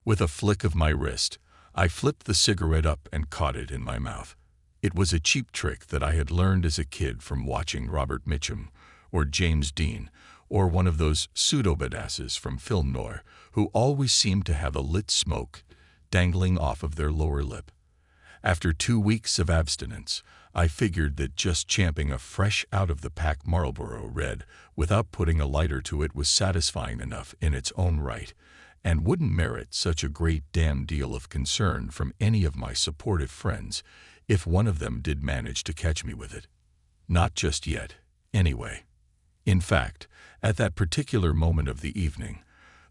With a flick of my wrist, I flipped the cigarette up and caught it in my mouth. It was a cheap trick that I had learned as a kid from watching Robert Mitchum, or James Dean, or one of those pseudo-badasses from film noir who always seemed to have a lit smoke dangling off of their lower lip. After 2 weeks of abstinence, I figured that just champing a fresh out-of-the-pack Marlboro Red without putting a lighter to it was satisfying enough in its own right, and wouldn't merit such a great damn deal of concern from any of my supportive friends if one of them did manage to catch me with it. Not just yet, anyway. In fact, at that particular moment of the evening,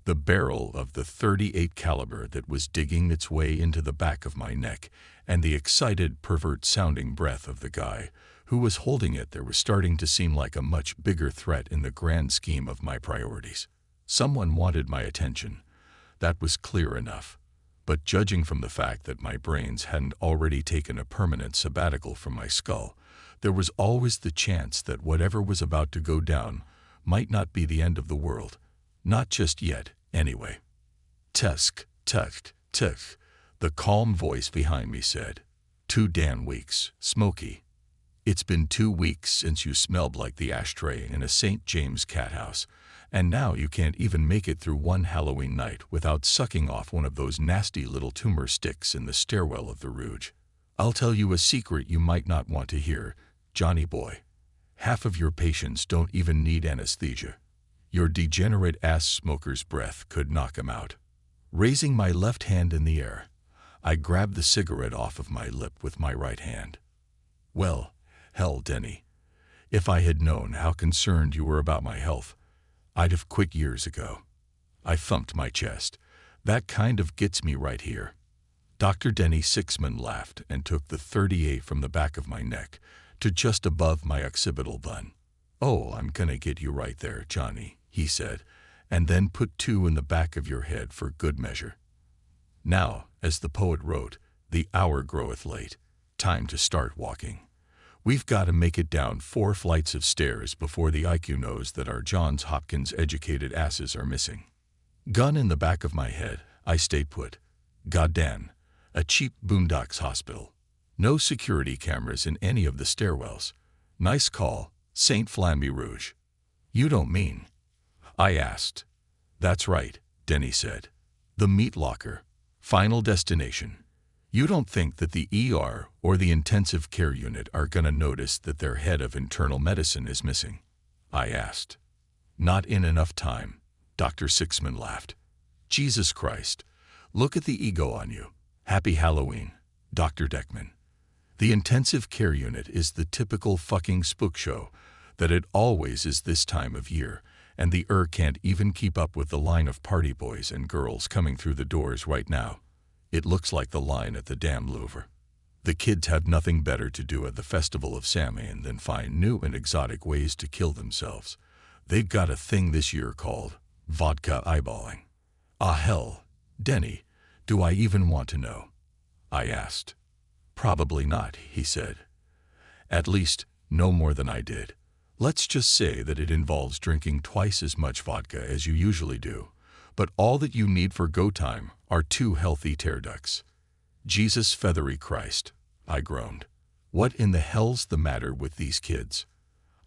the barrel of the .38 caliber that was digging its way into the back of my neck and the excited, pervert-sounding breath of the guy who was holding it there was starting to seem like a much bigger threat in the grand scheme of my priorities. Someone wanted my attention. That was clear enough. But judging from the fact that my brains hadn't already taken a permanent sabbatical from my skull, there was always the chance that whatever was about to go down might not be the end of the world. Not just yet, anyway. Tusk, tusk, tusk, the calm voice behind me said. 2 damn weeks, Smokey. It's been 2 weeks since you smelled like the ashtray in a St. James cat house, and now you can't even make it through one Halloween night without sucking off one of those nasty little tumor sticks in the stairwell of the Rouge. I'll tell you a secret you might not want to hear, Johnny boy. Half of your patients don't even need anesthesia. Your degenerate-ass smoker's breath could knock 'em out. Raising my left hand in the air, I grabbed the cigarette off of my lip with my right hand. Well, hell, Denny. If I had known how concerned you were about my health, I'd have quit years ago. I thumped my chest. That kind of gets me right here. Dr. Denny Sixman laughed and took the .38 from the back of my neck to just above my occipital bun. Oh, I'm gonna get you right there, Johnny, he said, and then put 2 in the back of your head for good measure. Now, as the poet wrote, the hour groweth late. Time to start walking. We've got to make it down 4 flights of stairs before the IQ knows that our Johns Hopkins educated asses are missing. Gun in the back of my head, I stayed put. Goddamn, a cheap boondocks hospital. No security cameras in any of the stairwells. Nice call, St.Flambe Rouge. You don't mean? I asked. That's right, Denny said. The meat locker. Final destination. You don't think that the ER or the intensive care unit are gonna notice that their head of internal medicine is missing? I asked. Not in enough time, Dr. Sixman laughed. Jesus Christ, look at the ego on you. Happy Halloween, Dr. Deckman. The intensive care unit is the typical fucking spook show that it always is this time of year, and the can't even keep up with the line of party boys and girls coming through the doors right now. It looks like the line at the damn Louvre. The kids have nothing better to do at the Festival of Samhain than find new and exotic ways to kill themselves. They've got a thing this year called vodka eyeballing. Ah hell, Denny, do I even want to know? I asked. Probably not, he said. At least, no more than I did. Let's just say that it involves drinking twice as much vodka as you usually do, but all that you need for go time are 2 healthy tear ducts. Jesus feathery Christ, I groaned. What in the hell's the matter with these kids?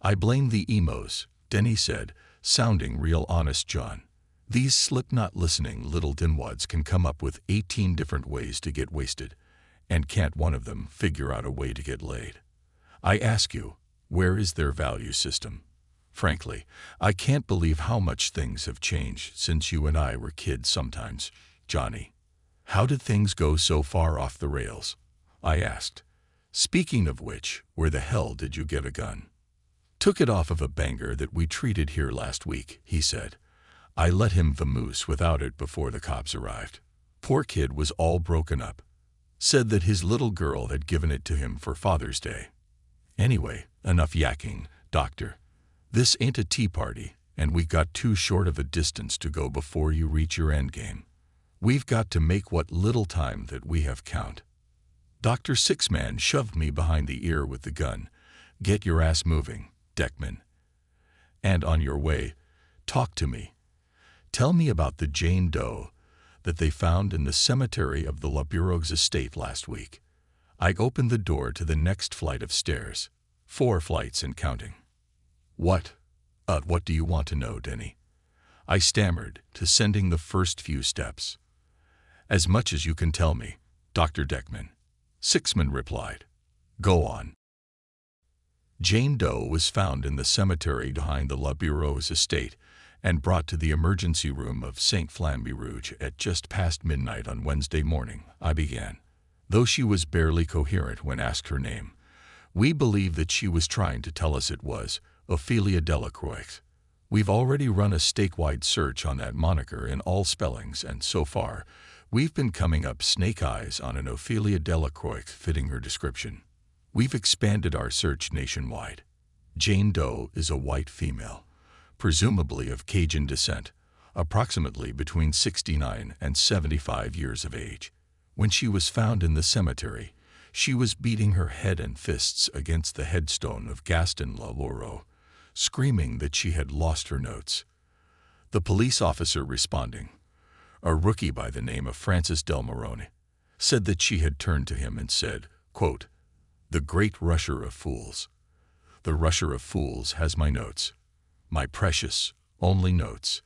I blame the emos, Denny said, sounding real honest John. These slip-not-listening little dinwads can come up with 18 different ways to get wasted, and can't one of them figure out a way to get laid? I ask you, where is their value system? Frankly, I can't believe how much things have changed since you and I were kids sometimes, Johnny. How did things go so far off the rails? I asked. Speaking of which, where the hell did you get a gun? Took it off of a banger that we treated here last week, he said. I let him vamoose without it before the cops arrived. Poor kid was all broken up. Said that his little girl had given it to him for Father's Day. Anyway, enough yakking, doctor. This ain't a tea party, and we got too short of a distance to go before you reach your endgame. We've got to make what little time that we have count. Dr. Sixman shoved me behind the ear with the gun. Get your ass moving, Deckman. And on your way, talk to me. Tell me about the Jane Doe that they found in the cemetery of the Flambe Rouge estate last week. I opened the door to the next flight of stairs, 4 flights and counting. What do you want to know, Denny? I stammered, descending the first few steps. As much as you can tell me, Dr. Deckman, Sixman replied. Go on. Jane Doe was found in the cemetery behind the Flambe Rouge estate and brought to the emergency room of St.Flambe Rouge at just past midnight on Wednesday morning, I began. Though she was barely coherent when asked her name, we believe that she was trying to tell us it was Ophelia Delacroix. We've already run a statewide search on that moniker in all spellings, and so far, we've been coming up snake eyes on an Ophelia Delacroix fitting her description. We've expanded our search nationwide. Jane Doe is a white female, presumably of Cajun descent, approximately between 69 and 75 years of age. When she was found in the cemetery, she was beating her head and fists against the headstone of Gaston Lalaurie, screaming that she had lost her notes. The police officer responding, a rookie by the name of Francis Del Morone, said that she had turned to him and said, quote, "The great rusher of fools. The rusher of fools has my notes. My precious, only notes."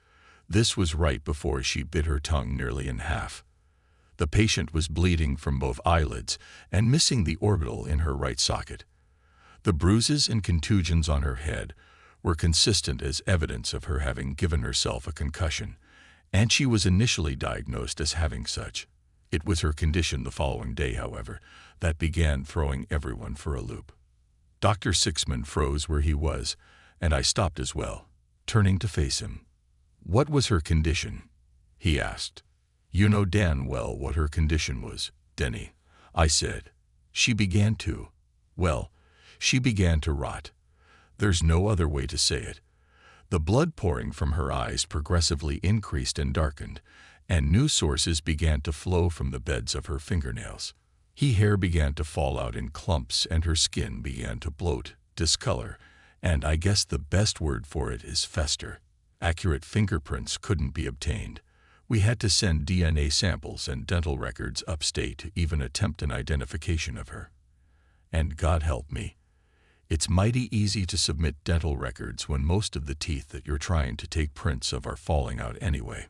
This was right before she bit her tongue nearly in half. The patient was bleeding from both eyelids and missing the orbital in her right socket. The bruises and contusions on her head were consistent as evidence of her having given herself a concussion, and she was initially diagnosed as having such. It was her condition the following day, however, that began throwing everyone for a loop. Dr. Sixman froze where he was, and I stopped as well, turning to face him. What was her condition? He asked. You know damn well what her condition was, Denny, I said. She began to rot. There's no other way to say it. The blood pouring from her eyes progressively increased and darkened, and new sources began to flow from the beds of her fingernails. Hair began to fall out in clumps, and her skin began to bloat, discolor, and I guess the best word for it is fester. Accurate fingerprints couldn't be obtained. We had to send DNA samples and dental records upstate to even attempt an identification of her. And God help me, it's mighty easy to submit dental records when most of the teeth that you're trying to take prints of are falling out anyway.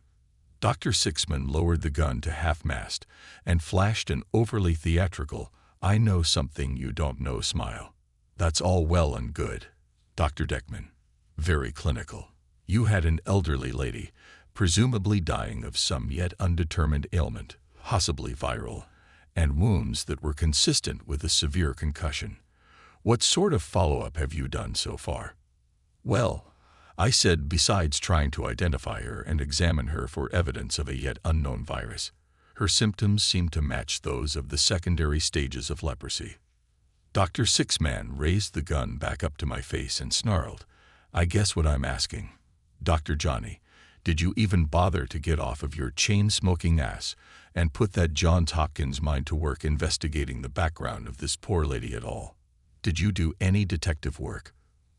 Dr. Sixman lowered the gun to half-mast and flashed an overly theatrical, I know something you don't know smile. That's all well and good, Dr. Deckman. Very clinical. You had an elderly lady, presumably dying of some yet undetermined ailment, possibly viral, and wounds that were consistent with a severe concussion. What sort of follow-up have you done so far? Well, I said, besides trying to identify her and examine her for evidence of a yet unknown virus, her symptoms seemed to match those of the secondary stages of leprosy. Dr. Sixman raised the gun back up to my face and snarled, I guess what I'm asking. Dr. Johnny, did you even bother to get off of your chain-smoking ass and put that Johns Hopkins mind to work investigating the background of this poor lady at all? Did you do any detective work?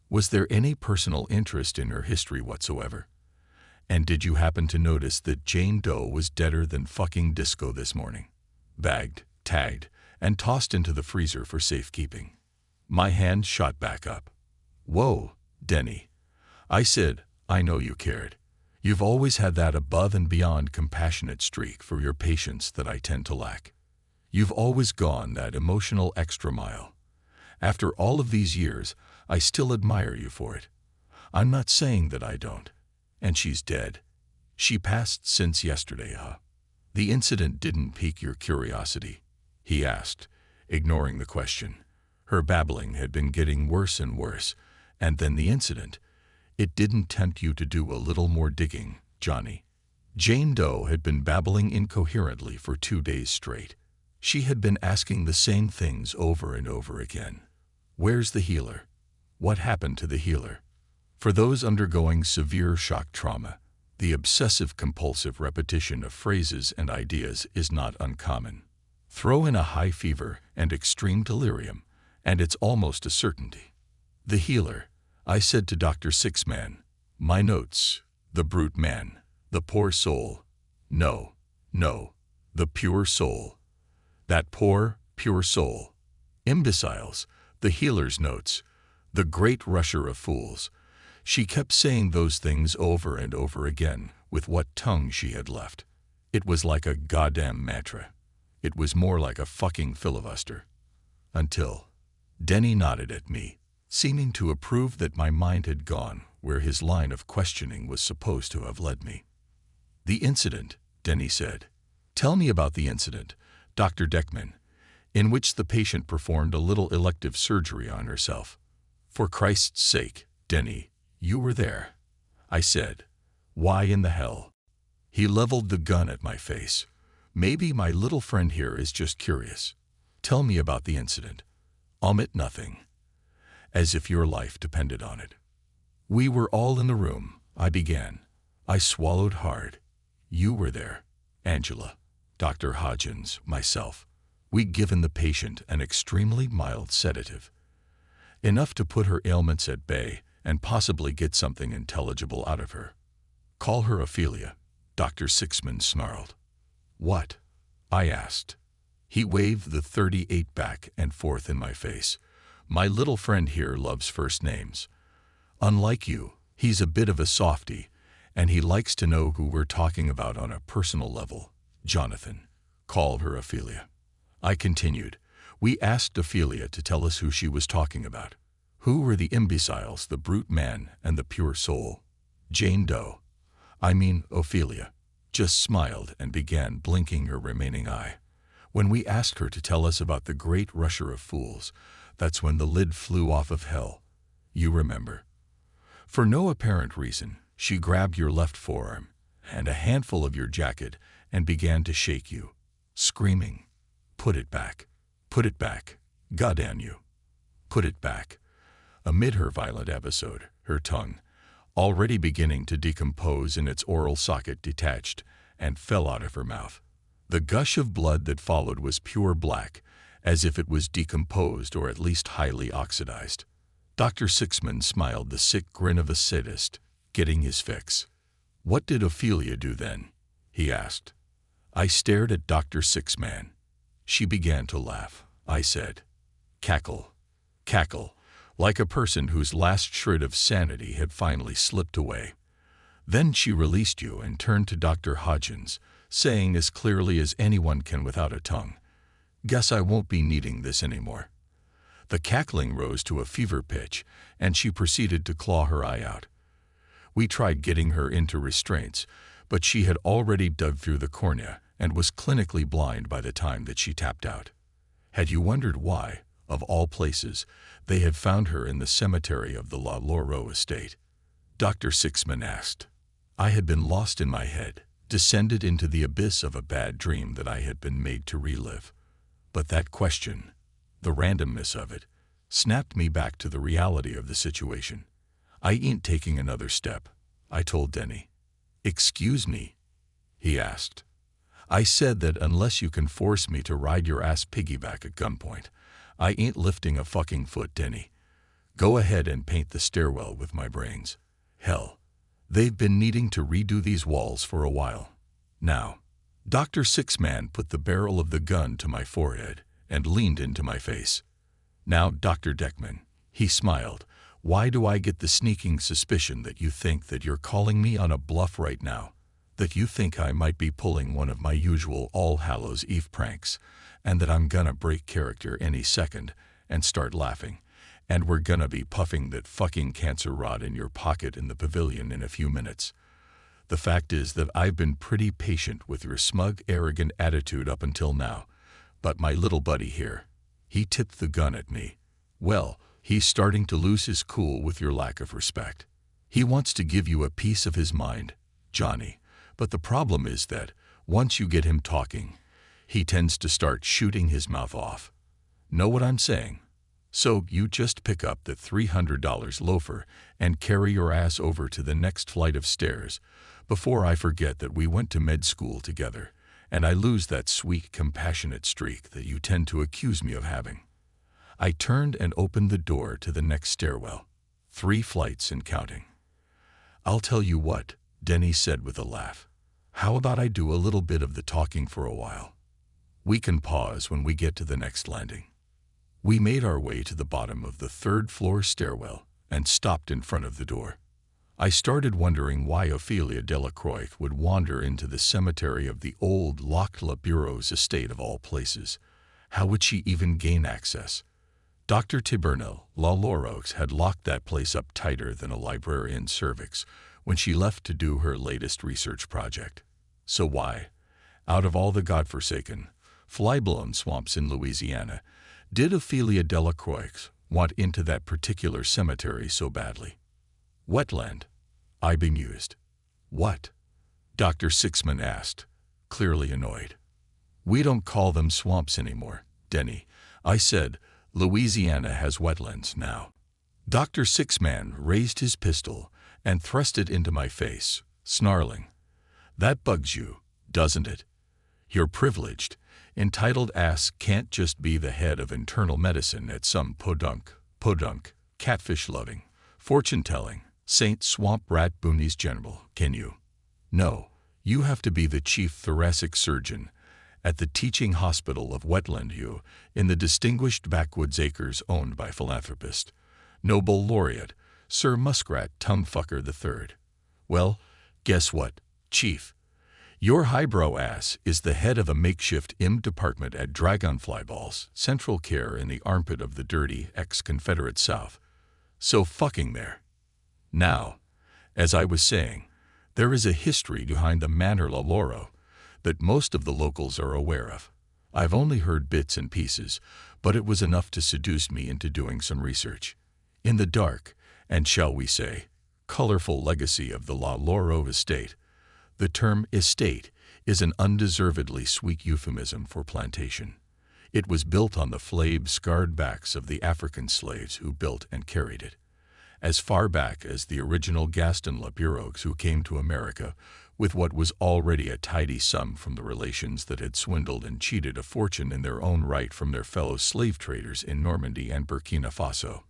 Was there any personal interest in her history whatsoever? And did you happen to notice that Jane Doe was deader than fucking disco this morning? Bagged, tagged, and tossed into the freezer for safekeeping. My hand shot back up. Whoa, Denny. I said, I know you cared. You've always had that above and beyond compassionate streak for your patients that I tend to lack. You've always gone that emotional extra mile. After all of these years, I still admire you for it. I'm not saying that I don't. And she's dead. She passed since yesterday, huh? The incident didn't pique your curiosity, he asked, ignoring the question. Her babbling had been getting worse and worse, and then the incident. It didn't tempt you to do a little more digging, Johnny. Jane Doe had been babbling incoherently for 2 days straight. She had been asking the same things over and over again. Where's the healer? What happened to the healer? For those undergoing severe shock trauma, the obsessive-compulsive repetition of phrases and ideas is not uncommon. Throw in a high fever and extreme delirium, and it's almost a certainty. The healer, I said to Dr. Sixman. My notes, the brute man, the poor soul. No, No, the pure soul. That poor, pure soul. Imbeciles, the healer's notes, the great rusher of fools. She kept saying those things over and over again, with what tongue she had left. It was like a goddamn mantra. It was more like a fucking filibuster. Until Denny nodded at me, seeming to approve that my mind had gone where his line of questioning was supposed to have led me. The incident, Denny said. Tell me about the incident, Dr. Deckman, in which the patient performed a little elective surgery on herself. For Christ's sake, Denny, you were there, I said. Why in the hell? He leveled the gun at my face. Maybe my little friend here is just curious. Tell me about the incident. Omit nothing. As if your life depended on it. We were all in the room, I began. I swallowed hard. You were there, Angela, Dr. Hodgins, myself. We'd given the patient an extremely mild sedative. Enough to put her ailments at bay and possibly get something intelligible out of her. Call her Ophelia, Dr. Sixman snarled. What? I asked. He waved the 38 back and forth in my face. My little friend here loves first names. Unlike you, he's a bit of a softy, and he likes to know who we're talking about on a personal level. Jonathan, call her Ophelia. I continued. We asked Ophelia to tell us who she was talking about. Who were the imbeciles, the brute man, and the pure soul? Jane Doe, Ophelia, just smiled and began blinking her remaining eye. When we asked her to tell us about the great rusher of fools, that's when the lid flew off of hell. You remember. For no apparent reason, she grabbed your left forearm and a handful of your jacket and began to shake you, screaming, "Put it back. Put it back. Goddamn you. Put it back." Amid her violent episode, her tongue, already beginning to decompose in its oral socket, detached and fell out of her mouth. The gush of blood that followed was pure black, as if it was decomposed or at least highly oxidized. Dr. Sixman smiled the sick grin of a sadist, getting his fix. What did Ophelia do then? He asked. I stared at Dr. Sixman. She began to laugh. I said, cackle, cackle, like a person whose last shred of sanity had finally slipped away. Then she released you and turned to Dr. Hodgins, saying as clearly as anyone can without a tongue, "Guess I won't be needing this anymore." The cackling rose to a fever pitch, and she proceeded to claw her eye out. We tried getting her into restraints, but she had already dug through the cornea and was clinically blind by the time that she tapped out. Had you wondered why, of all places, they had found her in the cemetery of the La Laureau estate? Dr. Sixman asked. I had been lost in my head, descended into the abyss of a bad dream that I had been made to relive. But that question, the randomness of it, snapped me back to the reality of the situation. I ain't taking another step, I told Denny. Excuse me? He asked. I said that unless you can force me to ride your ass piggyback at gunpoint, I ain't lifting a fucking foot, Denny. Go ahead and paint the stairwell with my brains. Hell, they've been needing to redo these walls for a while. Now, Dr. Sixman put the barrel of the gun to my forehead and leaned into my face. Now, Dr. Deckman, he smiled, why do I get the sneaking suspicion that you think that you're calling me on a bluff right now? That you think I might be pulling one of my usual All Hallows Eve pranks, and that I'm gonna break character any second and start laughing, and we're gonna be puffing that fucking cancer rod in your pocket in the pavilion in a few minutes. The fact is that I've been pretty patient with your smug, arrogant attitude up until now, but my little buddy here, he tipped the gun at me. Well, he's starting to lose his cool with your lack of respect. He wants to give you a piece of his mind, Johnny, but the problem is that, once you get him talking, he tends to start shooting his mouth off. Know what I'm saying? So you just pick up the $300 loafer and carry your ass over to the next flight of stairs before I forget that we went to med school together and I lose that sweet, compassionate streak that you tend to accuse me of having. I turned and opened the door to the next stairwell, 3 flights and counting. I'll tell you what, Denny said with a laugh. How about I do a little bit of the talking for a while? We can pause when we get to the next landing. We made our way to the bottom of the third-floor stairwell and stopped in front of the door. I started wondering why Ophelia Delacroix would wander into the cemetery of the old locked La Bureau's estate of all places. How would she even gain access? Dr. Tibernel Laloroux had locked that place up tighter than a librarian's cervix when she left to do her latest research project. So why, out of all the godforsaken, fly-blown swamps in Louisiana, did Ophelia Delacroix want into that particular cemetery so badly? Wetland, I bemused. What? Dr. Sixman asked, clearly annoyed. We don't call them swamps anymore, Denny. I said, Louisiana has wetlands now. Dr. Sixman raised his pistol and thrust it into my face, snarling. That bugs you, doesn't it? Your privileged, entitled ass can't just be the head of internal medicine at some podunk, catfish-loving, fortune-telling, Saint Swamp Rat Boonies General, can you? No, you have to be the chief thoracic surgeon at the teaching hospital of Wetland U in the distinguished backwoods acres owned by philanthropist, Nobel laureate, Sir Muskrat Tumfucker III. Well, guess what, Chief? Your highbrow ass is the head of a makeshift IM department at Dragonfly Balls, Central Care in the armpit of the dirty ex-Confederate South. So fucking there. Now, as I was saying, there is a history behind the Manor La Loro that most of the locals are aware of. I've only heard bits and pieces, but it was enough to seduce me into doing some research. In the dark, and shall we say, colorful legacy of the La Loro estate, the term estate is an undeservedly sweet euphemism for plantation. It was built on the flayed, scarred backs of the African slaves who built and carried it. As far back as the original Gaston La Bureaux, who came to America with what was already a tidy sum from the relations that had swindled and cheated a fortune in their own right from their fellow slave traders in Normandy and Burkina Faso.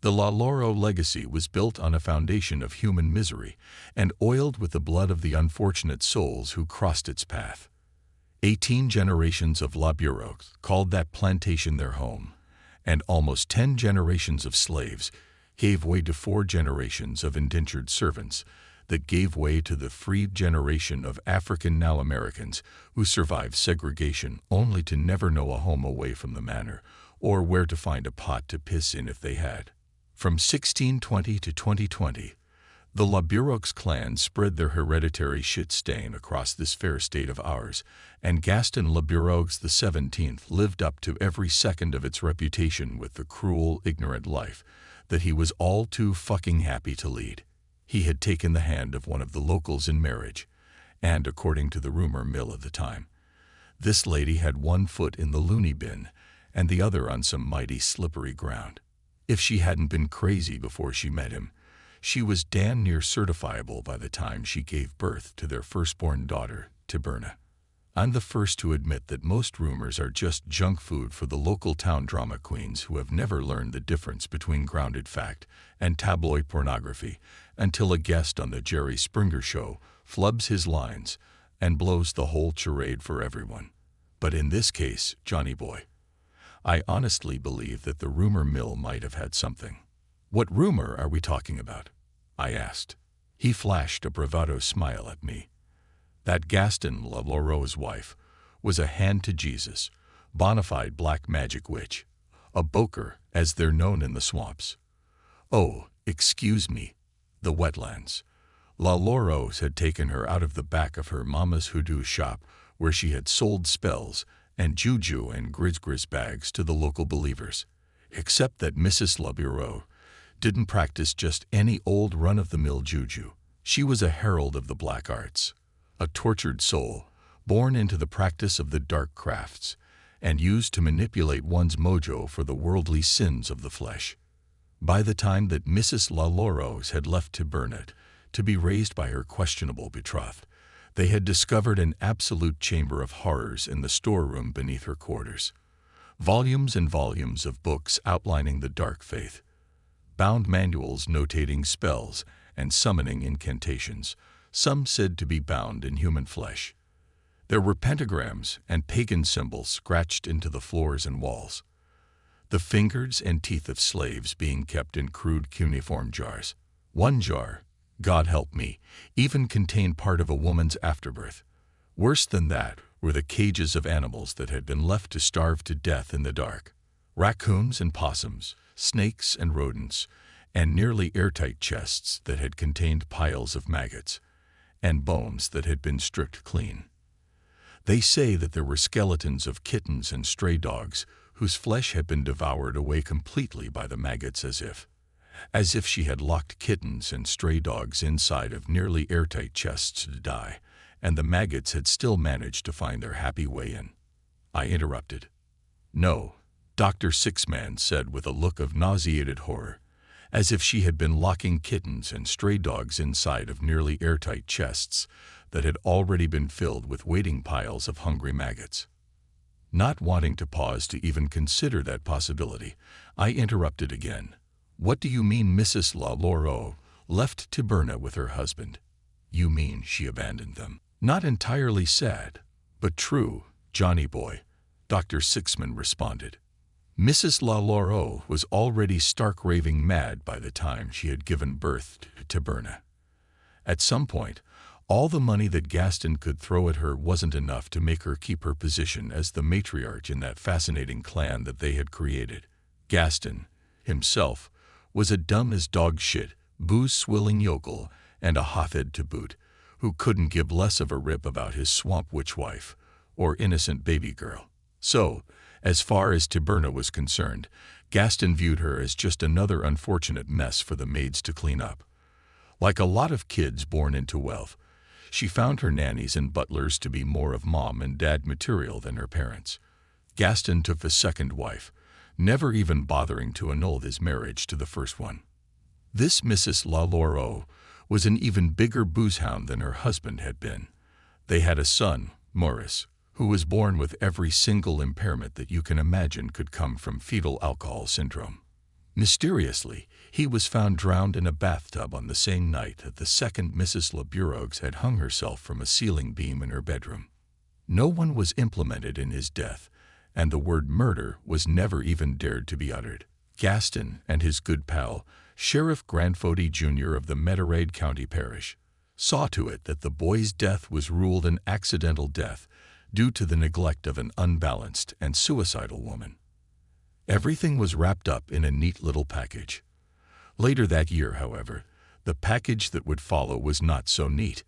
The La Loro legacy was built on a foundation of human misery and oiled with the blood of the unfortunate souls who crossed its path. 18 generations of La Bureaux called that plantation their home, and almost 10 generations of slaves gave way to 4 generations of indentured servants that gave way to the freed generation of African now Americans who survived segregation only to never know a home away from the manor or where to find a pot to piss in if they had. From 1620 to 2020, the La Bureaux clan spread their hereditary shit stain across this fair state of ours, and Gaston La Bureaux XVII lived up to every second of its reputation with the cruel, ignorant life that he was all too fucking happy to lead. He had taken the hand of one of the locals in marriage, and according to the rumor mill of the time, this lady had one foot in the loony bin and the other on some mighty slippery ground. If she hadn't been crazy before she met him, she was damn near certifiable by the time she gave birth to their firstborn daughter, Tiberna. I'm the first to admit that most rumors are just junk food for the local town drama queens who have never learned the difference between grounded fact and tabloid pornography until a guest on the Jerry Springer show flubs his lines and blows the whole charade for everyone. But in this case, Johnny boy, I honestly believe that the rumor mill might have had something. What rumor are we talking about? I asked. He flashed a bravado smile at me. That Gaston La Loro's wife was a hand-to-Jesus, bona fide black magic witch, a boker as they're known in the swamps. Oh, excuse me, the wetlands. La Loro's had taken her out of the back of her mama's hoodoo shop where she had sold spells and juju and grizz bags to the local believers, except that Mrs. La Bureau didn't practice just any old run-of-the-mill juju. She was a herald of the black arts, a tortured soul, born into the practice of the dark crafts, and used to manipulate one's mojo for the worldly sins of the flesh. By the time that Mrs. La Loro's had left Tiberna to be raised by her questionable betrothed, they had discovered an absolute chamber of horrors in the storeroom beneath her quarters. Volumes and volumes of books outlining the dark faith, bound manuals notating spells and summoning incantations, some said to be bound in human flesh. There were pentagrams and pagan symbols scratched into the floors and walls. The fingers and teeth of slaves being kept in crude cuneiform jars. One jar, God help me, even contained part of a woman's afterbirth. Worse than that were the cages of animals that had been left to starve to death in the dark. Raccoons and possums, snakes and rodents, and nearly airtight chests that had contained piles of maggots, and bones that had been stripped clean. They say that there were skeletons of kittens and stray dogs whose flesh had been devoured away completely by the maggots as if she had locked kittens and stray dogs inside of nearly airtight chests to die, and the maggots had still managed to find their happy way in. I interrupted. No, Dr. Sixman said with a look of nauseated horror, as if she had been locking kittens and stray dogs inside of nearly airtight chests that had already been filled with waiting piles of hungry maggots. Not wanting to pause to even consider that possibility, I interrupted again. What do you mean Mrs. LaLaureau left Taberna with her husband? You mean she abandoned them? Not entirely sad, but true, Johnny boy, Dr. Sixman responded. Mrs. LaLaureau was already stark raving mad by the time she had given birth to Taberna. At some point, all the money that Gaston could throw at her wasn't enough to make her keep her position as the matriarch in that fascinating clan that they had created. Gaston, himself, was a dumb-as-dog-shit, booze-swilling yokel and a hothead to boot, who couldn't give less of a rip about his swamp witch wife or innocent baby girl. So, as far as Taberna was concerned, Gaston viewed her as just another unfortunate mess for the maids to clean up. Like a lot of kids born into wealth, she found her nannies and butlers to be more of mom and dad material than her parents. Gaston took the second wife, never even bothering to annul his marriage to the first one. This Mrs. LaLaureau was an even bigger boozehound than her husband had been. They had a son, Maurice, who was born with every single impairment that you can imagine could come from fetal alcohol syndrome. Mysteriously, he was found drowned in a bathtub on the same night that the second Mrs. LaBourogues had hung herself from a ceiling beam in her bedroom. No one was implicated in his death, and the word murder was never even dared to be uttered. Gaston and his good pal, Sheriff Grandfody Jr. of the Meterade County Parish, saw to it that the boy's death was ruled an accidental death due to the neglect of an unbalanced and suicidal woman. Everything was wrapped up in a neat little package. Later that year, however, the package that would follow was not so neat.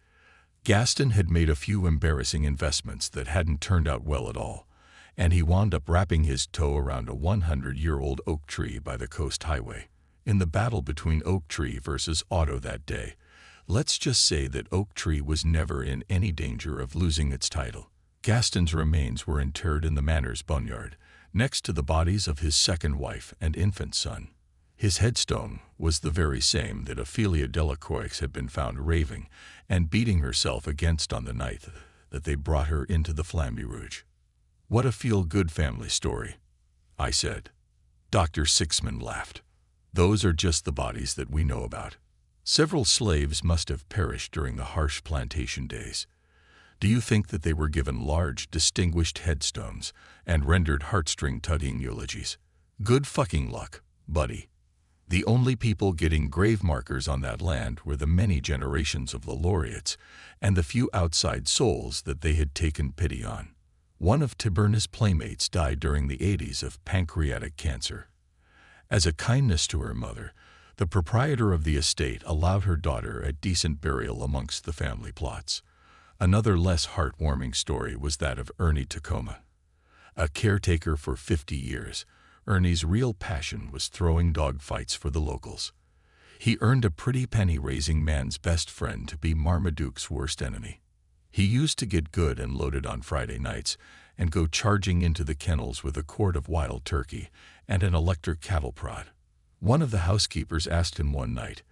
Gaston had made a few embarrassing investments that hadn't turned out well at all, and he wound up wrapping his toe around a 100-year-old oak tree by the coast highway. In the battle between Oak Tree versus Otto that day, let's just say that Oak Tree was never in any danger of losing its title. Gaston's remains were interred in the manor's boneyard, next to the bodies of his second wife and infant son. His headstone was the very same that Ophelia Delacroix had been found raving and beating herself against on the night that they brought her into the Flambe Rouge. What a feel-good family story, I said. Dr. Sixman laughed. Those are just the bodies that we know about. Several slaves must have perished during the harsh plantation days. Do you think that they were given large, distinguished headstones and rendered heartstring-tugging eulogies? Good fucking luck, buddy. The only people getting grave markers on that land were the many generations of the laureates and the few outside souls that they had taken pity on. One of Taberna's playmates died during the 80s of pancreatic cancer. As a kindness to her mother, the proprietor of the estate allowed her daughter a decent burial amongst the family plots. Another less heartwarming story was that of Ernie Tacoma. A caretaker for 50 years, Ernie's real passion was throwing dog fights for the locals. He earned a pretty penny raising man's best friend to be Marmaduke's worst enemy. He used to get good and loaded on Friday nights and go charging into the kennels with a quart of wild turkey and an electric cattle prod. One of the housekeepers asked him one night,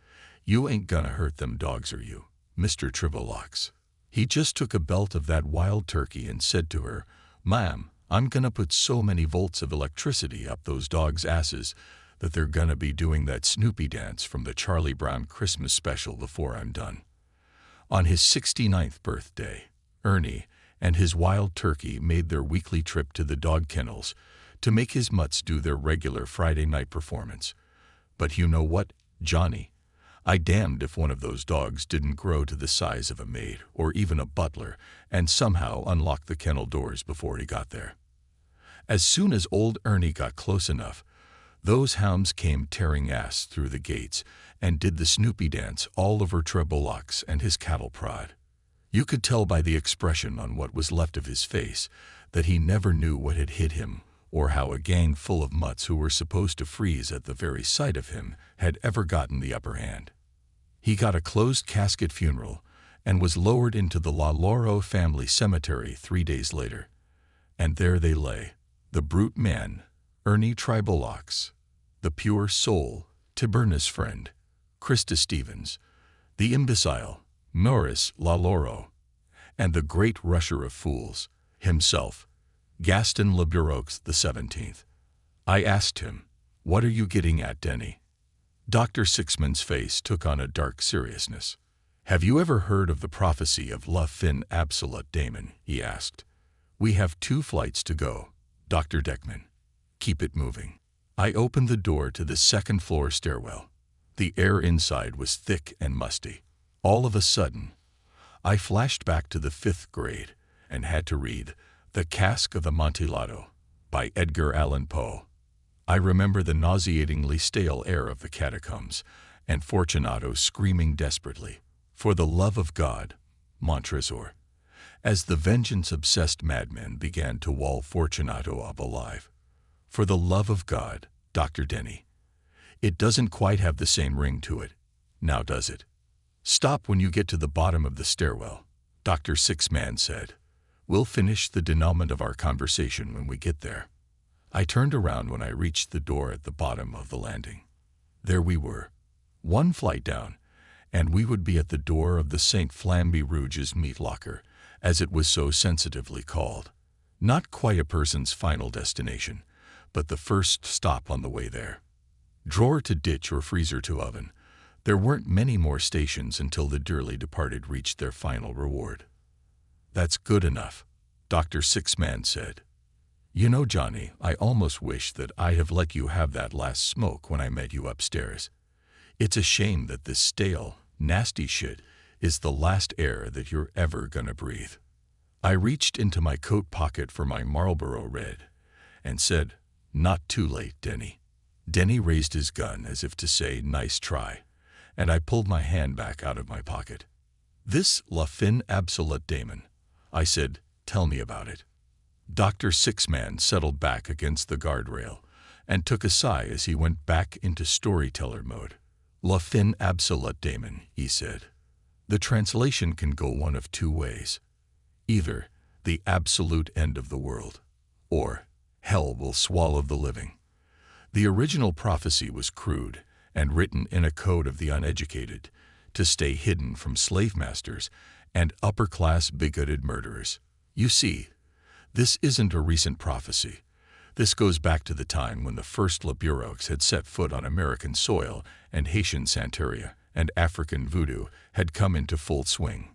"You ain't gonna hurt them dogs, are you, Mr. Trivolox?" He just took a belt of that wild turkey and said to her, "Ma'am, I'm gonna put so many volts of electricity up those dogs' asses that they're gonna be doing that Snoopy dance from the Charlie Brown Christmas special before I'm done." On his 69th birthday, Ernie and his wild turkey made their weekly trip to the dog kennels to make his mutts do their regular Friday night performance. But you know what, Johnny? I damned if one of those dogs didn't grow to the size of a maid or even a butler and somehow unlock the kennel doors before he got there. As soon as old Ernie got close enough, those hounds came tearing ass through the gates and did the Snoopy dance all over Trebolux and his cattle prod. You could tell by the expression on what was left of his face that he never knew what had hit him or how a gang full of mutts who were supposed to freeze at the very sight of him had ever gotten the upper hand. He got a closed casket funeral and was lowered into the La Loro family cemetery 3 days later. And there they lay, the brute man, Ernie Trebolux, the pure soul, Taberna's friend, Krista Stevens, the imbecile, Maurice Lalaurie, and the great rusher of fools, himself, Gaston Le Bureaux XVII. I asked him, "What are you getting at, Denny?" Dr. Sixman's face took on a dark seriousness. "Have you ever heard of the prophecy of La Fin Absolute Daemon?" he asked. "We have 2 flights to go, Dr. Deckman. Keep it moving." I opened the door to the 2nd floor stairwell. The air inside was thick and musty. All of a sudden, I flashed back to the 5th grade and had to read The Cask of Amontillado by Edgar Allan Poe. I remember the nauseatingly stale air of the catacombs and Fortunato screaming desperately, "For the love of God, Montresor," as the vengeance-obsessed madmen began to wall Fortunato up alive. "For the love of God, Dr. Denny." It doesn't quite have the same ring to it, now does it? "Stop when you get to the bottom of the stairwell," Dr. Sixman said. "We'll finish the denouement of our conversation when we get there." I turned around when I reached the door at the bottom of the landing. There we were, 1 flight down, and we would be at the door of the St.Flambe Rouge's meat locker, as it was so sensitively called. Not quite a person's final destination, but the first stop on the way there. Drawer to ditch or freezer to oven, there weren't many more stations until the dearly departed reached their final reward. "That's good enough," Dr. Sixman said. "You know, Johnny, I almost wish that I'd have let you have that last smoke when I met you upstairs. It's a shame that this stale, nasty shit is the last air that you're ever gonna breathe." I reached into my coat pocket for my Marlboro Red and said, "Not too late, Denny." Denny raised his gun as if to say, "Nice try," and I pulled my hand back out of my pocket. "This La Fin Absolute Daemon," I said, "tell me about it." Dr. Sixman settled back against the guardrail and took a sigh as he went back into storyteller mode. "La Fin Absolute Daemon," he said. "The translation can go one of 2 ways. Either the absolute end of the world, or hell will swallow the living." The original prophecy was crude and written in a code of the uneducated to stay hidden from slave masters and upper-class bigoted murderers. You see, this isn't a recent prophecy. This goes back to the time when the first Le Bureaux had set foot on American soil and Haitian Santeria and African voodoo had come into full swing.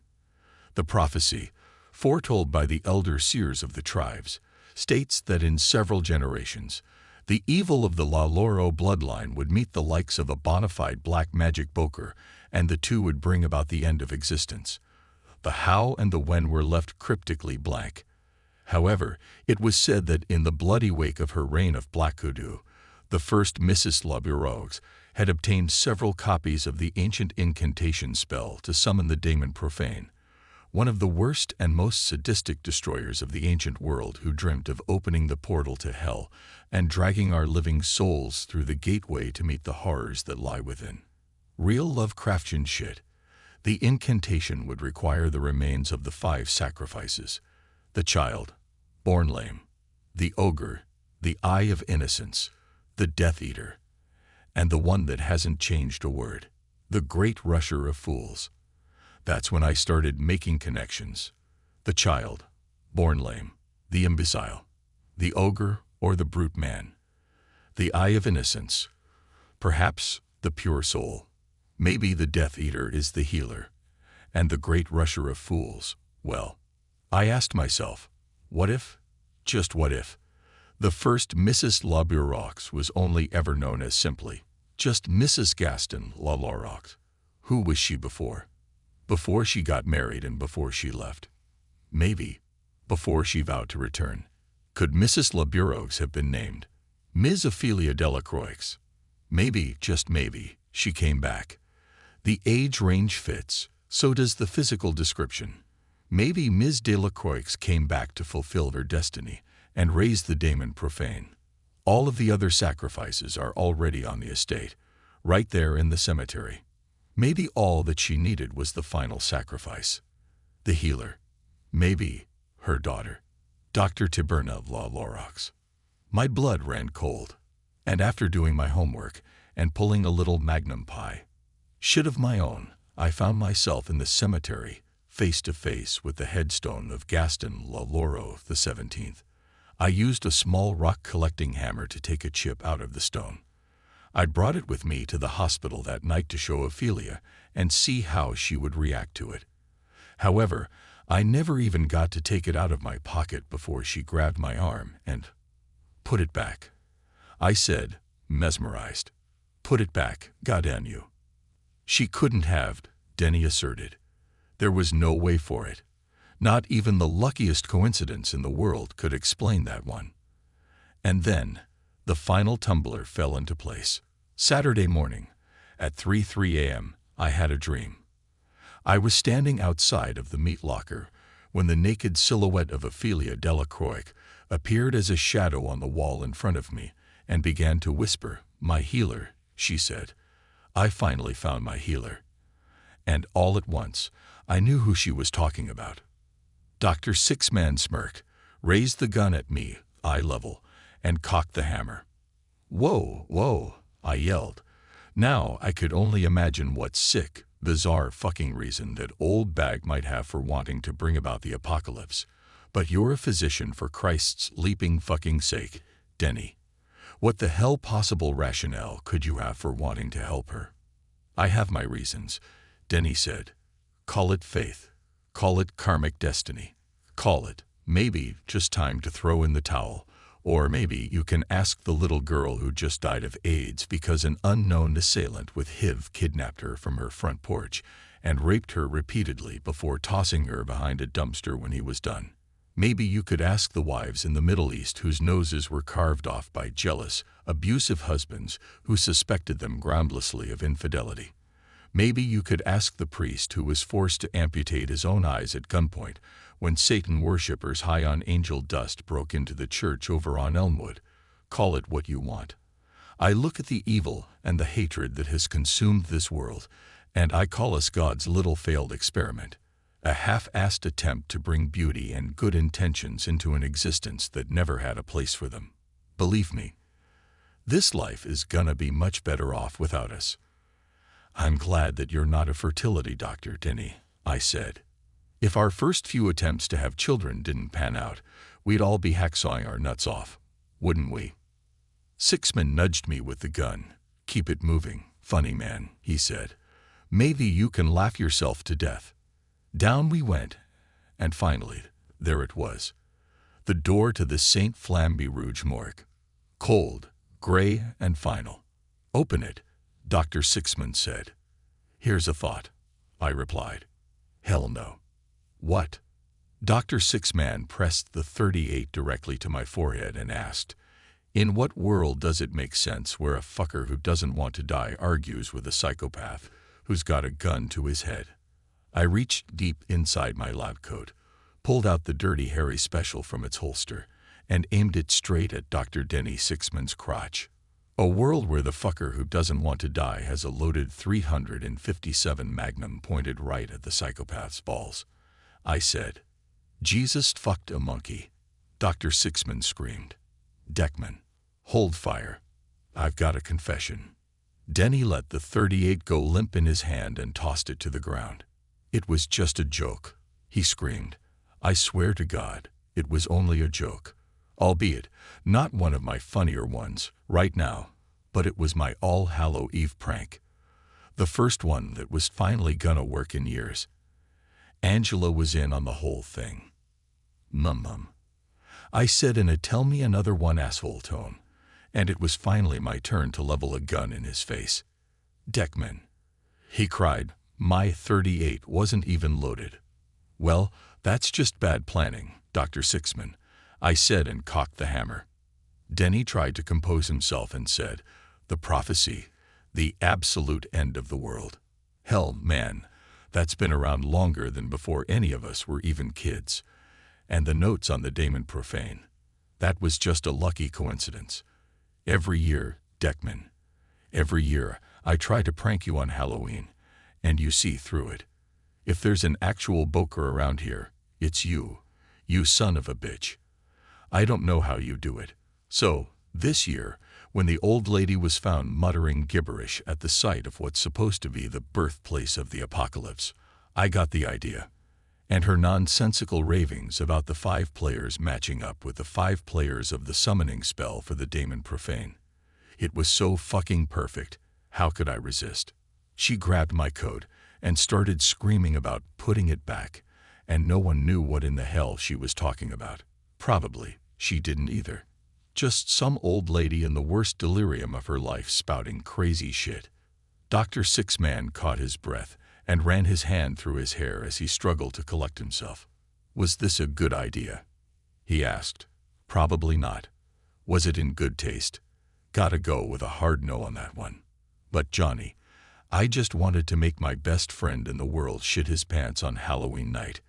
The prophecy, foretold by the elder seers of the tribes, states that in several generations, the evil of the La Loro bloodline would meet the likes of a bona fide black magic boker, and the 2 would bring about the end of existence. The how and the when were left cryptically blank. However, it was said that in the bloody wake of her reign of black hoodoo, the first Mrs. La Bureaux had obtained several copies of the ancient incantation spell to summon the daemon profane, one of the worst and most sadistic destroyers of the ancient world, who dreamt of opening the portal to hell and dragging our living souls through the gateway to meet the horrors that lie within. Real Lovecraftian shit. The incantation would require the remains of the 5 sacrifices: the child, born lame, the ogre, the eye of innocence, the Death Eater, and the one that hasn't changed a word, the great rusher of fools. That's when I started making connections. The child, born lame, the imbecile, the ogre or the brute man, the eye of innocence, perhaps the pure soul. Maybe the Death Eater is the healer, and the great rusher of fools. Well, I asked myself, what if, just what if, the first Mrs. La Burox was only ever known as simply just Mrs. Gaston La Laurox? Who was she before? Before she got married and before she left? Maybe before she vowed to return. Could Mrs. La Burox have been named Ms. Ophelia Delacroix? Maybe, just maybe, she came back. The age range fits, so does the physical description. Maybe Ms. Delacroix came back to fulfill her destiny and raise the daemon profane. All of the other sacrifices are already on the estate, right there in the cemetery. Maybe all that she needed was the final sacrifice. The healer. Maybe her daughter, Dr. Tiberna La Laurox. My blood ran cold, and after doing my homework and pulling a little Magnum pie, shit of my own, I found myself in the cemetery, face to face with the headstone of Gaston La Lauro XVII. I used a small rock-collecting hammer to take a chip out of the stone. I'd brought it with me to the hospital that night to show Ophelia and see how she would react to it. However, I never even got to take it out of my pocket before she grabbed my arm and put it back. I said, mesmerized, "Put it back, goddamn you." She couldn't have, Denny asserted. There was no way for it. Not even the luckiest coincidence in the world could explain that one. And then, the final tumbler fell into place. Saturday morning, at 3:03 a.m., I had a dream. I was standing outside of the meat locker when the naked silhouette of Ophelia Delacroix appeared as a shadow on the wall in front of me and began to whisper, "My healer," she said. I finally found my healer. And all at once, I knew who she was talking about. Dr. Six-Man smirked, raised the gun at me, eye level, and cocked the hammer. "Whoa, whoa," I yelled. Now I could only imagine what sick, bizarre fucking reason that old bag might have for wanting to bring about the apocalypse. But you're a physician, for Christ's leaping fucking sake, Denny. What the hell possible rationale could you have for wanting to help her? "I have my reasons," Denny said. "Call it faith. Call it karmic destiny. Call it, maybe, just time to throw in the towel. Or maybe you can ask the little girl who just died of AIDS because an unknown assailant with HIV kidnapped her from her front porch and raped her repeatedly before tossing her behind a dumpster when he was done. Maybe you could ask the wives in the Middle East whose noses were carved off by jealous, abusive husbands who suspected them groundlessly of infidelity. Maybe you could ask the priest who was forced to amputate his own eyes at gunpoint when Satan worshippers high on angel dust broke into the church over on Elmwood. Call it what you want. I look at the evil and the hatred that has consumed this world, and I call us God's little failed experiment, a half-assed attempt to bring beauty and good intentions into an existence that never had a place for them. Believe me, this life is gonna be much better off without us. "I'm glad that you're not a fertility doctor, Denny," I said. "If our first few attempts to have children didn't pan out, we'd all be hacksawing our nuts off, wouldn't we?" Sixman nudged me with the gun. "Keep it moving, funny man," he said. "Maybe you can laugh yourself to death." Down we went, and finally, there it was. The door to the St.Flambe Rouge morgue. Cold, gray, and final. "Open it," Dr. Sixman said. "Here's a thought," I replied. "Hell no." "What?" Dr. Sixman pressed the .38 directly to my forehead and asked, "In what world does it make sense where a fucker who doesn't want to die argues with a psychopath who's got a gun to his head?" I reached deep inside my lab coat, pulled out the Dirty Harry Special from its holster, and aimed it straight at Dr. Denny Sixman's crotch. "A world where the fucker who doesn't want to die has a loaded .357 Magnum pointed right at the psychopath's balls," I said. "Jesus fucked a monkey," Dr. Sixman screamed. "Deckman, hold fire. I've got a confession." Denny let the .38 go limp in his hand and tossed it to the ground. "It was just a joke," he screamed. "I swear to God, it was only a joke. Albeit not one of my funnier ones right now, but it was my All Hallow Eve prank. The first one that was finally gonna work in years. Angela was in on the whole thing. Mum, I said in a tell me another one asshole tone, and it was finally my turn to level a gun in his face. Deckman, he cried, my .38 wasn't even loaded. Well, that's just bad planning, Dr. Sixman, I said and cocked the hammer. Denny tried to compose himself and said, the prophecy, the absolute end of the world. Hell, man, that's been around longer than before any of us were even kids. And the notes on the Daemon Profane, that was just a lucky coincidence. Every year, Deckman, every year I try to prank you on Halloween, and you see through it. If there's an actual boker around here, it's you, you son of a bitch. I don't know how you do it. So, this year, when the old lady was found muttering gibberish at the site of what's supposed to be the birthplace of the apocalypse, I got the idea. And her nonsensical ravings about the 5 players matching up with the 5 players of the summoning spell for the Daemon Profane. It was so fucking perfect. How could I resist? She grabbed my coat and started screaming about putting it back, and no one knew what in the hell she was talking about. Probably she didn't either. Just some old lady in the worst delirium of her life spouting crazy shit. Dr. Sixman caught his breath and ran his hand through his hair as he struggled to collect himself. Was this a good idea? He asked. Probably not. Was it in good taste? Gotta go with a hard no on that one. But Johnny, I just wanted to make my best friend in the world shit his pants on Halloween night.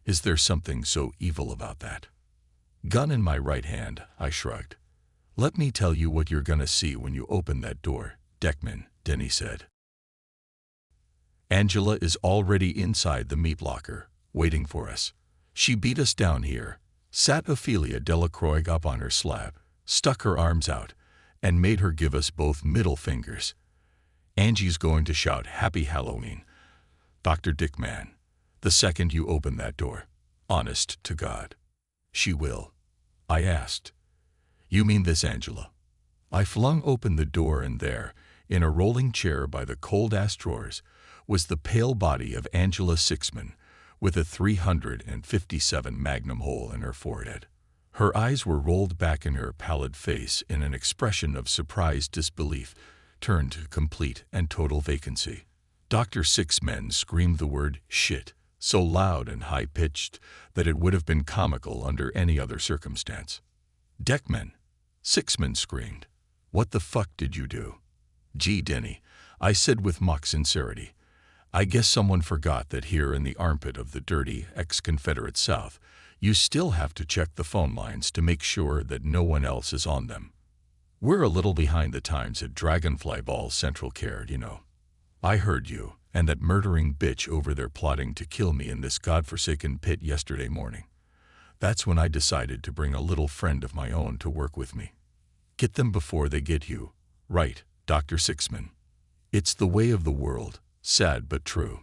Is there something so evil about that? Gun in my right hand, I shrugged. Let me tell you what you're gonna see when you open that door, Deckman, Denny said. Angela is already inside the meat locker, waiting for us. She beat us down here, sat Ophelia Delacroix up on her slab, stuck her arms out, and made her give us both middle fingers. Angie's going to shout Happy Halloween, Dr. Dickman, the second you open that door. Honest to God. She will. I asked. You mean this, Angela? I flung open the door, and there, in a rolling chair by the cold-ass drawers, was the pale body of Angela Sixman, with a 357 magnum hole in her forehead. Her eyes were rolled back in her pallid face in an expression of surprised disbelief, turned to complete and total vacancy. Dr. Sixman screamed the word shit, so loud and high-pitched that it would have been comical under any other circumstance. Deckman, Sixman screamed. What the fuck did you do? Gee, Denny, I said with mock sincerity. I guess someone forgot that here in the armpit of the dirty ex-Confederate South, you still have to check the phone lines to make sure that no one else is on them. We're a little behind the times at Dragonfly Ball Central Care, you know. I heard you and that murdering bitch over there plotting to kill me in this godforsaken pit yesterday morning. That's when I decided to bring a little friend of my own to work with me. Get them before they get you. Right, Dr. Sixman. It's the way of the world, sad but true.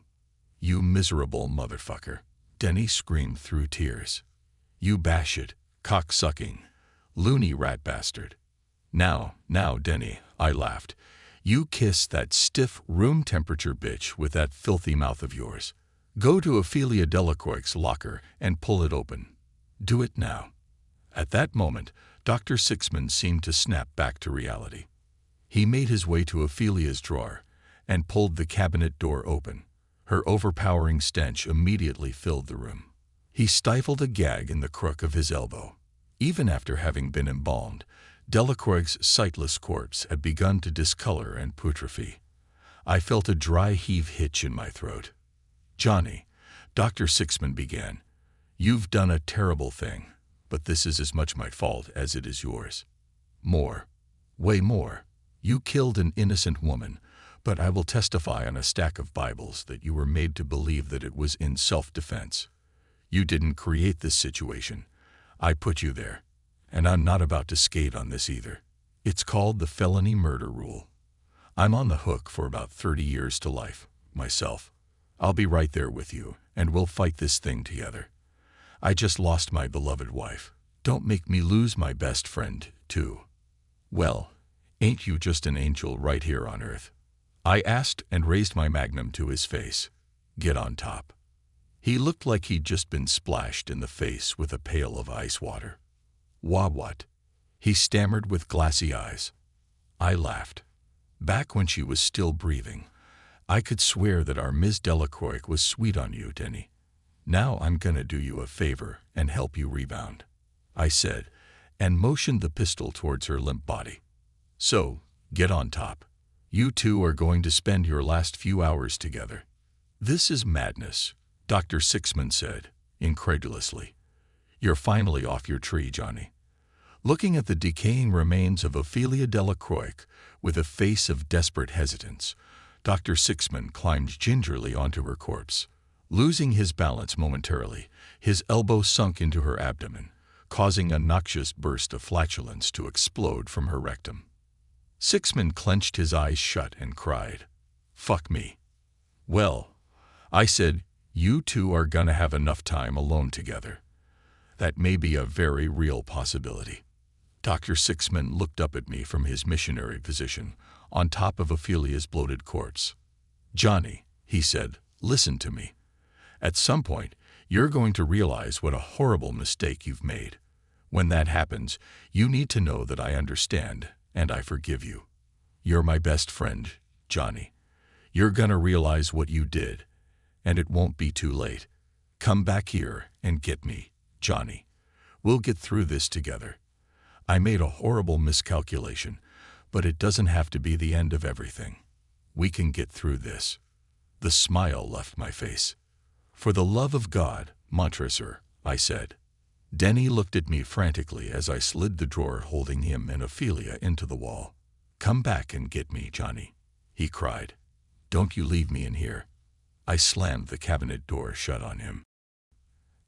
You miserable motherfucker, Denny screamed through tears. You bash it, cock-sucking, loony rat bastard. Now, Denny, I laughed. You kiss that stiff, room-temperature bitch with that filthy mouth of yours. Go to Ophelia Delacroix's locker and pull it open. Do it now. At that moment, Dr. Sixman seemed to snap back to reality. He made his way to Ophelia's drawer and pulled the cabinet door open. Her overpowering stench immediately filled the room. He stifled a gag in the crook of his elbow. Even after having been embalmed, Delacroix's sightless corpse had begun to discolor and putrefact. I felt a dry heave hitch in my throat. Johnny, Dr. Sixman began, you've done a terrible thing, but this is as much my fault as it is yours. More. Way more. You killed an innocent woman, but I will testify on a stack of Bibles that you were made to believe that it was in self-defense. You didn't create this situation. I put you there. And I'm not about to skate on this either. It's called the felony murder rule. I'm on the hook for about 30 years to life, myself. I'll be right there with you, and we'll fight this thing together. I just lost my beloved wife. Don't make me lose my best friend, too. Well, ain't you just an angel right here on earth? I asked and raised my magnum to his face. Get on top. He looked like he'd just been splashed in the face with a pail of ice water. What? He stammered with glassy eyes. I laughed. Back when she was still breathing, I could swear that our Miss Delacroix was sweet on you, Denny. Now I'm gonna do you a favor and help you rebound, I said, and motioned the pistol towards her limp body. So, get on top. You two are going to spend your last few hours together. This is madness, Dr. Sixman said, incredulously. You're finally off your tree, Johnny. Looking at the decaying remains of Ophelia Delacroix with a face of desperate hesitance, Dr. Sixman climbed gingerly onto her corpse. Losing his balance momentarily, his elbow sunk into her abdomen, causing a noxious burst of flatulence to explode from her rectum. Sixman clenched his eyes shut and cried, "Fuck me." Well, I said, you two are gonna have enough time alone together. That may be a very real possibility. Dr. Sixman looked up at me from his missionary position on top of Ophelia's bloated corpse. Johnny, he said, listen to me. At some point, you're going to realize what a horrible mistake you've made. When that happens, you need to know that I understand and I forgive you. You're my best friend, Johnny. You're gonna realize what you did, and it won't be too late. Come back here and get me, Johnny. We'll get through this together. I made a horrible miscalculation, but it doesn't have to be the end of everything. We can get through this. The smile left my face. For the love of God, Montresor, I said. Denny looked at me frantically as I slid the drawer holding him and Ophelia into the wall. Come back and get me, Johnny, he cried. Don't you leave me in here. I slammed the cabinet door shut on him.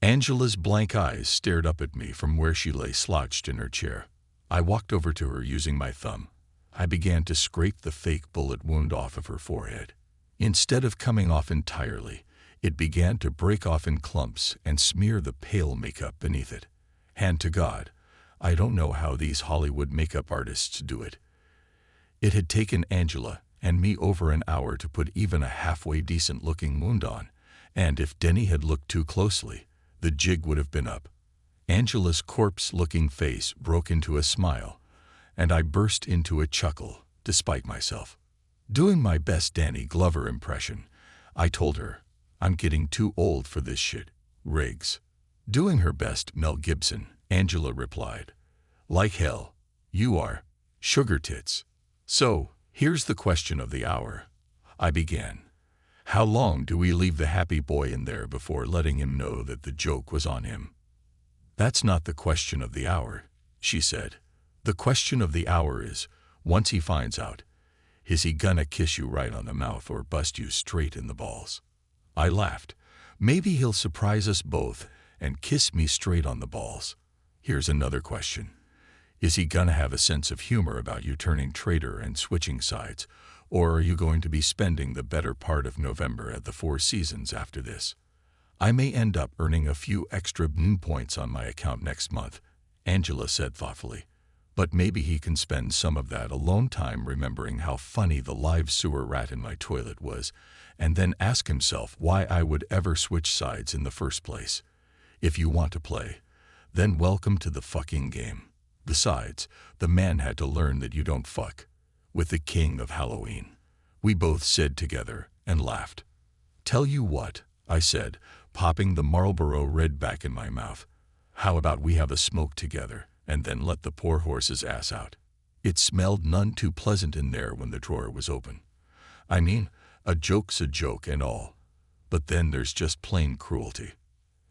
Angela's blank eyes stared up at me from where she lay slouched in her chair. I walked over to her using my thumb. I began to scrape the fake bullet wound off of her forehead. Instead of coming off entirely, it began to break off in clumps and smear the pale makeup beneath it. Hand to God, I don't know how these Hollywood makeup artists do it. It had taken Angela and me over an hour to put even a halfway decent-looking wound on, and if Denny had looked too closely, the jig would have been up. Angela's corpse-looking face broke into a smile, and I burst into a chuckle, despite myself. Doing my best Danny Glover impression, I told her, I'm getting too old for this shit, Riggs. Doing her best Mel Gibson, Angela replied, like hell, you are, sugar tits. So, here's the question of the hour, I began. How long do we leave the happy boy in there before letting him know that the joke was on him? That's not the question of the hour, she said. The question of the hour is, once he finds out, is he gonna kiss you right on the mouth or bust you straight in the balls? I laughed. Maybe he'll surprise us both and kiss me straight on the balls. Here's another question. Is he gonna have a sense of humor about you turning traitor and switching sides, or are you going to be spending the better part of November at the Four Seasons after this? I may end up earning a few extra points on my account next month, Angela said thoughtfully. But maybe he can spend some of that alone time remembering how funny the live sewer rat in my toilet was, and then ask himself why I would ever switch sides in the first place. If you want to play, then welcome to the fucking game. Besides, the man had to learn that you don't fuck with the king of Halloween. We both said together and laughed. Tell you what, I said, popping the Marlboro Red back in my mouth. How about we have a smoke together and then let the poor horse's ass out? It smelled none too pleasant in there when the drawer was open. I mean, a joke's a joke and all, but then there's just plain cruelty.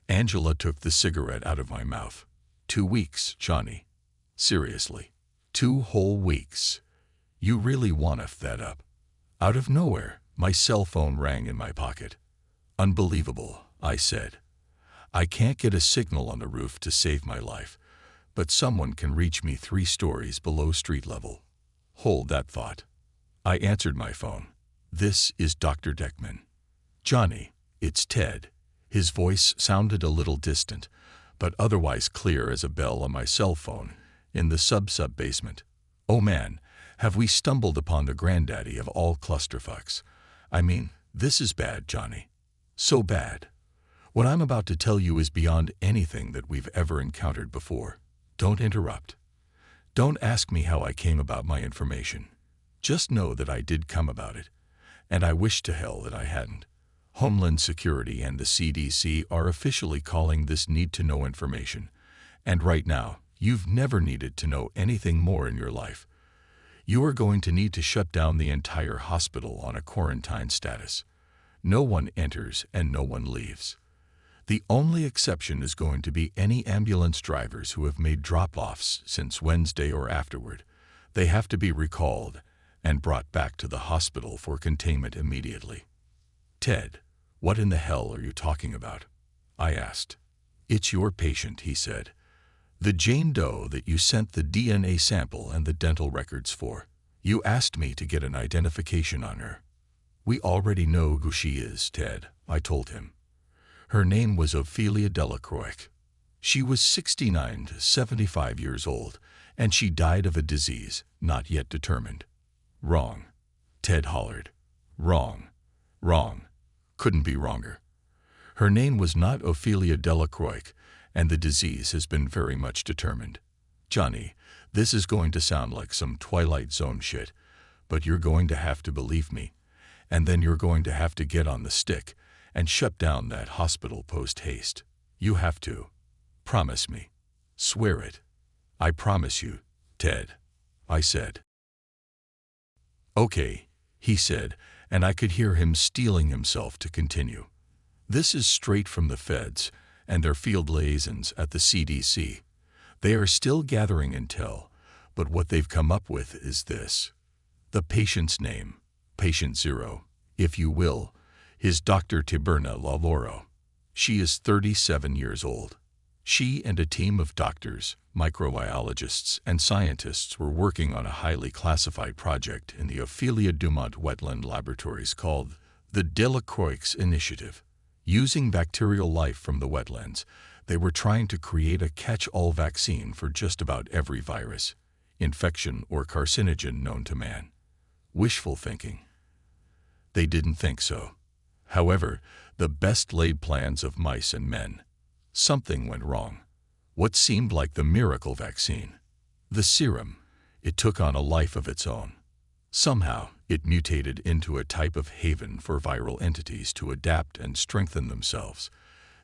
Angela took the cigarette out of my mouth. 2 weeks, Johnny. Seriously. 2 whole weeks. You really want to f that up? Out of nowhere, my cell phone rang in my pocket. Unbelievable, I said. I can't get a signal on the roof to save my life, but someone can reach me 3 stories below street level. Hold that thought. I answered my phone. This is Dr. Deckman. Johnny, it's Ted. His voice sounded a little distant, but otherwise clear as a bell on my cell phone in the sub-basement. Oh man, have we stumbled upon the granddaddy of all clusterfucks. I mean, this is bad, Johnny. So bad. What I'm about to tell you is beyond anything that we've ever encountered before. Don't interrupt. Don't ask me how I came about my information. Just know that I did come about it, and I wish to hell that I hadn't. Homeland Security and the CDC are officially calling this need-to-know information, and right now, you've never needed to know anything more in your life. You are going to need to shut down the entire hospital on a quarantine status. No one enters and no one leaves. The only exception is going to be any ambulance drivers who have made drop-offs since Wednesday or afterward. They have to be recalled and brought back to the hospital for containment immediately. Ted, what in the hell are you talking about? I asked. It's your patient, he said. The Jane Doe that you sent the DNA sample and the dental records for. You asked me to get an identification on her. We already know who she is, Ted, I told him. Her name was Ophelia Delacroix. She was 69 to 75 years old, and she died of a disease not yet determined. Wrong, Ted hollered. Wrong, wrong. Couldn't be wronger. Her name was not Ophelia Delacroix, and the disease has been very much determined. Johnny, this is going to sound like some Twilight Zone shit, but you're going to have to believe me, and then you're going to have to get on the stick and shut down that hospital post-haste. You have to. Promise me. Swear it. I promise you, Ted, I said. Okay, he said, and I could hear him steeling himself to continue. This is straight from the feds and their field liaisons at the CDC. They are still gathering intel, but what they've come up with is this. The patient's name, patient 0, if you will, is Dr. Tiberna Laloro. She is 37 years old. She and a team of doctors, microbiologists, and scientists were working on a highly classified project in the Ophelia Dumont Wetland Laboratories called the Delacroix Initiative. Using bacterial life from the wetlands, they were trying to create a catch-all vaccine for just about every virus, infection, or carcinogen known to man. Wishful thinking. They didn't think so. However, the best-laid plans of mice and men. Something went wrong. What seemed like the miracle vaccine, the serum, it took on a life of its own. Somehow, it mutated into a type of haven for viral entities to adapt and strengthen themselves.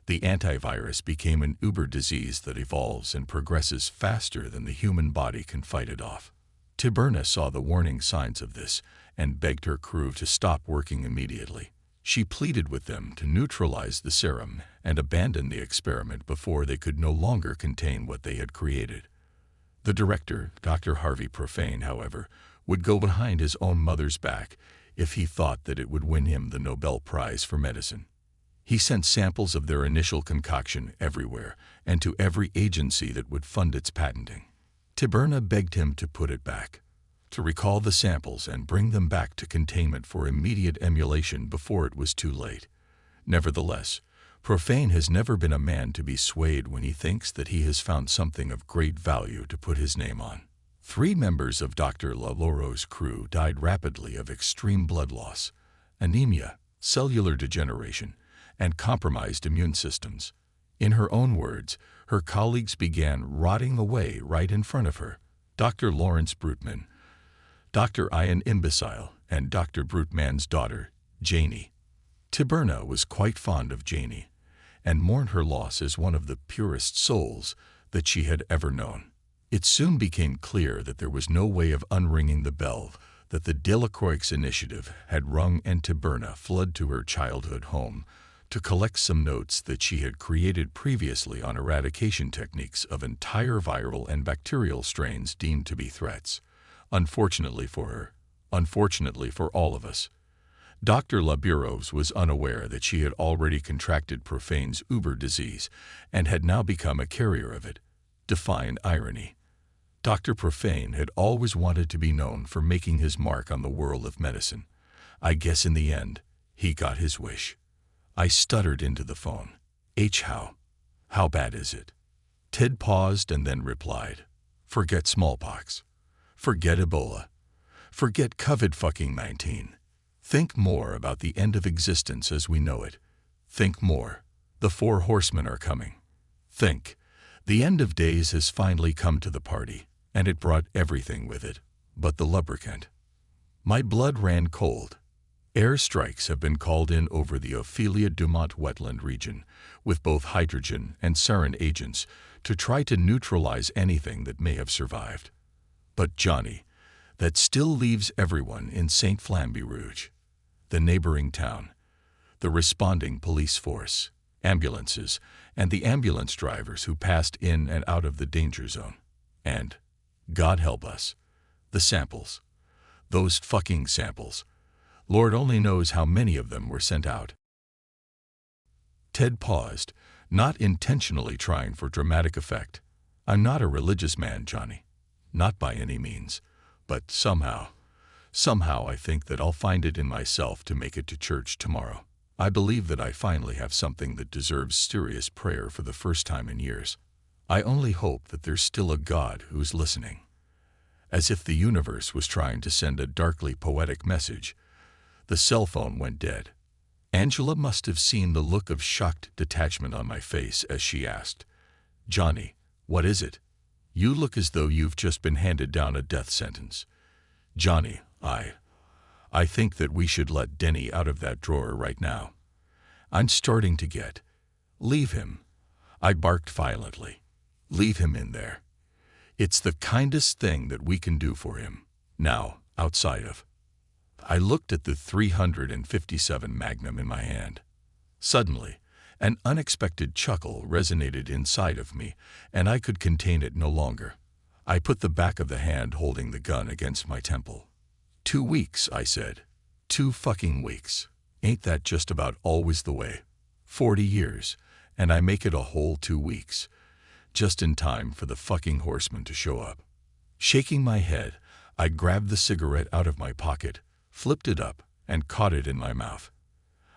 The antivirus became an uber disease that evolves and progresses faster than the human body can fight it off. Tiberna saw the warning signs of this and begged her crew to stop working immediately. She pleaded with them to neutralize the serum and abandon the experiment before they could no longer contain what they had created. The director, Dr. Harvey Profane, however, would go behind his own mother's back if he thought that it would win him the Nobel Prize for medicine. He sent samples of their initial concoction everywhere and to every agency that would fund its patenting. Tiberna begged him to put it back, to recall the samples and bring them back to containment for immediate emulation before it was too late. Nevertheless, Profane has never been a man to be swayed when he thinks that he has found something of great value to put his name on. 3 members of Dr. Laloro's crew died rapidly of extreme blood loss, anemia, cellular degeneration, and compromised immune systems. In her own words, her colleagues began rotting away right in front of her. Dr. Lawrence Brutman, Dr. Ian Imbecile, and Dr. Brutman's daughter, Janie. Tiberna was quite fond of Janie, and mourned her loss as one of the purest souls that she had ever known. It soon became clear that there was no way of unringing the bell that the Delacroix Initiative had rung, and Tiberna fled to her childhood home to collect some notes that she had created previously on eradication techniques of entire viral and bacterial strains deemed to be threats. Unfortunately for her, unfortunately for all of us, Dr. Laburos was unaware that she had already contracted Profane's Uber disease and had now become a carrier of it. Defying irony. Dr. Profane had always wanted to be known for making his mark on the world of medicine. I guess in the end, he got his wish. I stuttered into the phone. How bad is it? Ted paused and then replied, forget smallpox. Forget Ebola. Forget COVID-19. Think more about the end of existence as we know it. Think more. The 4 horsemen are coming. Think. The end of days has finally come to the party, and it brought everything with it, but the lubricant. My blood ran cold. Air strikes have been called in over the Ophelia Dumont wetland region, with both hydrogen and sarin agents, to try to neutralize anything that may have survived. But Johnny, that still leaves everyone in St.Flambe Rouge, the neighboring town, the responding police force, ambulances, and the ambulance drivers who passed in and out of the danger zone. And, God help us, the samples. Those fucking samples. Lord only knows how many of them were sent out. Ted paused, not intentionally trying for dramatic effect. I'm not a religious man, Johnny. Not by any means. But somehow I think that I'll find it in myself to make it to church tomorrow. I believe that I finally have something that deserves serious prayer for the first time in years. I only hope that there's still a God who's listening. As if the universe was trying to send a darkly poetic message, the cell phone went dead. Angela must have seen the look of shocked detachment on my face as she asked, "Johnny, what is it? You look as though you've just been handed down a death sentence." "Johnny, I think that we should let Denny out of that drawer right now. I'm starting to get. Leave him." I barked violently. "Leave him in there. It's the kindest thing that we can do for him. Now, outside of." I looked at the .357 Magnum in my hand. Suddenly, an unexpected chuckle resonated inside of me, and I could contain it no longer. I put the back of the hand holding the gun against my temple. 2 weeks, I said. 2 fucking weeks. Ain't that just about always the way? 40 years, and I make it a whole 2 weeks. Just in time for the fucking horseman to show up. Shaking my head, I grabbed the cigarette out of my pocket, flipped it up, and caught it in my mouth.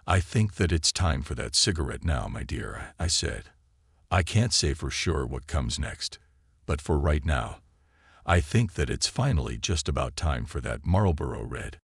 "I think that it's time for that cigarette now, my dear," I said. "I can't say for sure what comes next, but for right now, I think that it's finally just about time for that Marlboro Red."